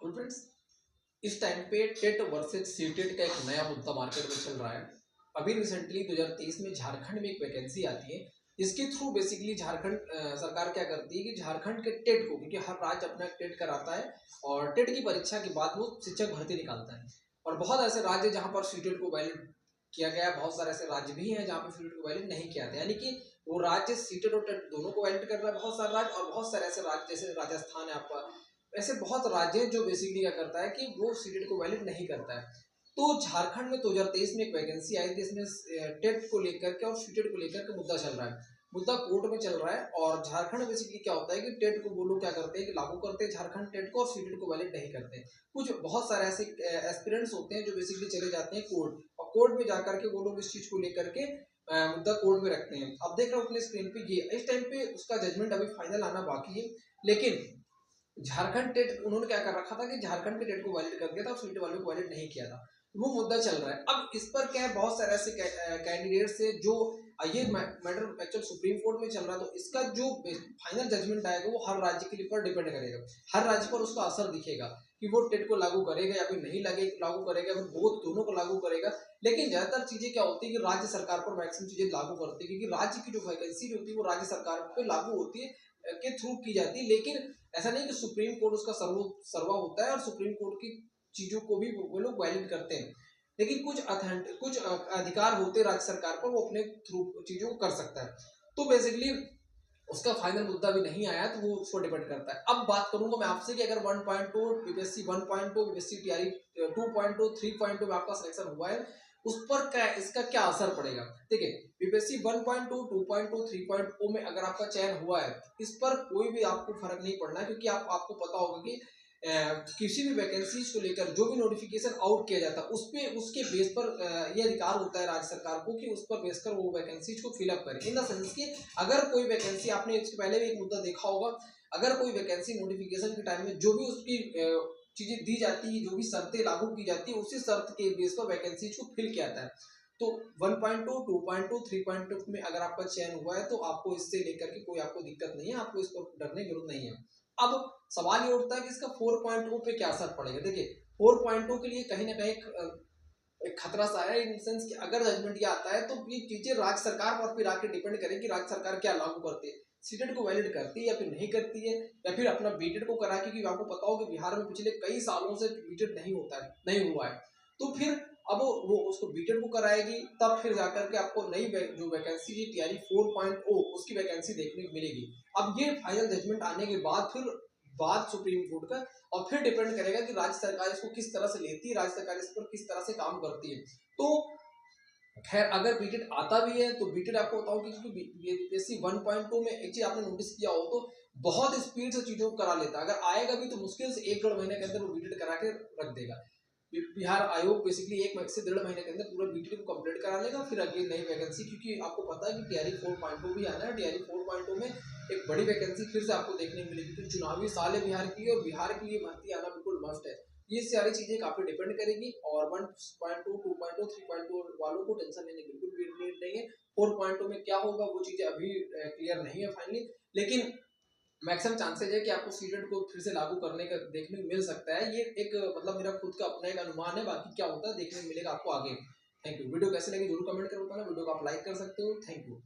तो फ्रेंड्स, इस टाइम पे टेट वर्सेस सीटेट का एक नया मुद्दा मार्केट में चल रहा है। अभी रिसेंटली 2023 में झारखंड में एक वैकेंसी आती है, इसके थ्रू बेसिकली झारखंड सरकार क्या करती है कि झारखंड के टेट को, क्योंकि हर राज्य अपना टेट कराता है और टेट की परीक्षा के बाद वो शिक्षक भर्ती निकालता है। और बहुत ऐसे राज्य जहाँ पर सीटेट को वैलिड किया गया, बहुत सारे ऐसे राज्य भी हैं जहाँ पर सीटेट को वैलिड नहीं किया था। यानी कि वो राज्य सीटेट और टेट दोनों को वैलिड कर रहा है बहुत सारे राज्य, और बहुत सारे ऐसे राज्य जैसे राजस्थान है आपका, ऐसे बहुत राज्य हैं जो बेसिकली क्या करता है कि वो सीटेट को वैलिड नहीं करता है। तो झारखंड में 2023 में एक वैकेंसी आई थी, इसमें टेट को लेकर के और सीटेट को लेकर के मुद्दा चल रहा है, मुद्दा कोर्ट में चल रहा है। और झारखंड में बेसिकली क्या होता है कि टेट को वो लोग क्या करते हैं कि लागू करते हैं झारखंड टेट को, और सीटेट को वैलिड नहीं करते हैं। कुछ बहुत सारे ऐसे एस्पिरेंट्स होते हैं जो बेसिकली चले जाते हैं कोर्ट, और कोर्ट में जाकर के वो लोग इस चीज को लेकर के मुद्दा कोर्ट में रखते हैं। अब देख रहे हो अपने स्क्रीन पे, ये इस टाइम पे उसका जजमेंट अभी फाइनल आना बाकी है, लेकिन झारखंड टेट उन्होंने क्या कर रखा था कि झारखंड के टेट को वैलिड कर दिया था और सीट वालों को वैलिड नहीं किया था। वो मुद्दा चल रहा है। अब इस पर क्या है, बहुत सारे ऐसे कैंडिडेट्स है जो ये मैटर एक्चुअल सुप्रीम कोर्ट में चल रहा है। तो इसका जो फाइनल जजमेंट आएगा वो हर राज्य के ऊपर डिपेंड करेगा, हर राज्य पर उसका असर दिखेगा कि वो टेट को लागू करेगा या फिर नहीं लागू करेगा, फिर बोथ दोनों को लागू करेगा। लेकिन ज्यादातर चीजें क्या होती है कि राज्य सरकार पर मैक्सिमम चीजें लागू करती है, क्योंकि राज्य की जो वैकेंसी होती है वो राज्य सरकार पे लागू होती है, के थ्रू की जाती है। लेकिन ऐसा नहीं कि सुप्रीम कोर्ट उसका सर्वा होता है और सुप्रीम कोर्ट की चीजों को भी वो लोग वैलिड करते हैं। लेकिन कुछ अधिकार होते हैं राज्य सरकार पर, वो अपने थ्रू चीजों को कर सकता है। तो बेसिकली उसका फाइनल मुद्दा भी नहीं आया, तो वो उसको डिपेंड करता है। अब बात करूंगा मैं आपसे कि अगर 1.2 बीपीएससी 1.2 बीपीएससी टीआरई 2.2 3.2 में आपका सिलेक्शन हुआ है, उस पर क्या इसका क्या असर पड़ेगा। देखिए, बीपीएससी 1.2 2.2 3.0 में अगर आपका चयन हुआ है, इस पर कोई भी आपको फर्क नहीं पड़ना है, क्योंकि आपको पता होगा कि किसी भी वैकेंसीज को लेकर जो भी नोटिफिकेशन आउट किया जाता है उस पे उसके बेस पर ये अधिकार होता है राज्य सरकार को कि उस पर बेस कर वो वैकेंसीज को फिलअप करे। इन द सेंस कि अगर कोई वैकेंसी, आपने इसके पहले भी एक मुद्दा देखा होगा, अगर कोई वैकेंसी नोटिफिकेशन के टाइम में जो भी उसकी चीजें दी जाती है, जो भी शर्तें लागू की जाती है, उसी शर्त के बेस पर वैकेंसीज को फिल किया जाता है। तो 1.2 2.2 3.2 में अगर आपका चयन हुआ है तो आपको इससे लेकर के कोई आपको दिक्कत नहीं है, आपको इस पर डरने की जरूरत नहीं है। अब सवाल ये उठता है कि इसका 4.0 पे क्या असर पड़ेगा। देखिए, 4.0 के लिए कहीं ना कहीं एक खतरा सा है, इन सेंस कि अगर जजमेंट ये आता है तो ये चीजें राज्य सरकार पर फिर आके डिपेंड करेगी कि राज्य सरकार क्या लागू करती है, सीटेट को वैलिड करती है या फिर नहीं करती है, या फिर अपना बीटेड को करा के, क्योंकि आपको पता हो कि बिहार में पिछले कई सालों से बीटेड नहीं होता है, नहीं हुआ है। तो फिर अब वो उसको बीटेड को कराएगी, तब फिर जाकर के आपको नई जो वैकेंसी है टीआरई 4.0 उसकी वैकेंसी देखने को मिलेगी। अब ये फाइनल जजमेंट आने के बाद फिर बात सुप्रीम कोर्ट का, और फिर डिपेंड करेगा कि राज्य सरकार इसको किस तरह से लेती है, राज्य सरकार इस पर किस तरह से काम करती है। तो खैर, अगर बीटेड आता भी है तो बीटेड आपको बताऊं कि बीपीएससी 1.2 में एक चीज आपने नोटिस किया हो तो बहुत स्पीड से चीजों को करा लेता है। अगर आएगा भी तो मुश्किल से 1-1.5 महीने के अंदर वो बीटेड करा के रख देगा। बिहार आयोग बेसिकली 1 से 1.5 महीने के अंदर पूरा बीटेड को कंप्लीट करा लेगा, फिर अगली नई वैकेंसी, क्योंकि आपको पता है कि टीआरई 4.2 भी आना है। टीआरई 4.2 में एक बड़ी वैकेंसी फिर से आपको देखने को मिलेगी, क्योंकि चुनावी साल है बिहार की, और बिहार के लिए भर्ती आना बिल्कुल मस्ट है। ये सारी चीजें काफी डिपेंड करेगी, और 1.2 2.2 3.2 वालों को टेंशन लेने की बिल्कुल भी नीड नहीं है। 4.2 में क्या होगा वो चीजें अभी क्लियर नहीं है फाइनली, लेकिन मैक्सिमम चांसेज है कि आपको सीटेट को फिर से लागू करने का देखने को मिल सकता है। ये एक मतलब मेरा खुद का अपना एक अनुमान है, बाकी क्या होता है देखने को मिलेगा आपको आगे। Thank you. वीडियो कैसे लगी जरूर कमेंट कर बताना, वीडियो को आप लाइक कर सकते हो। Thank you.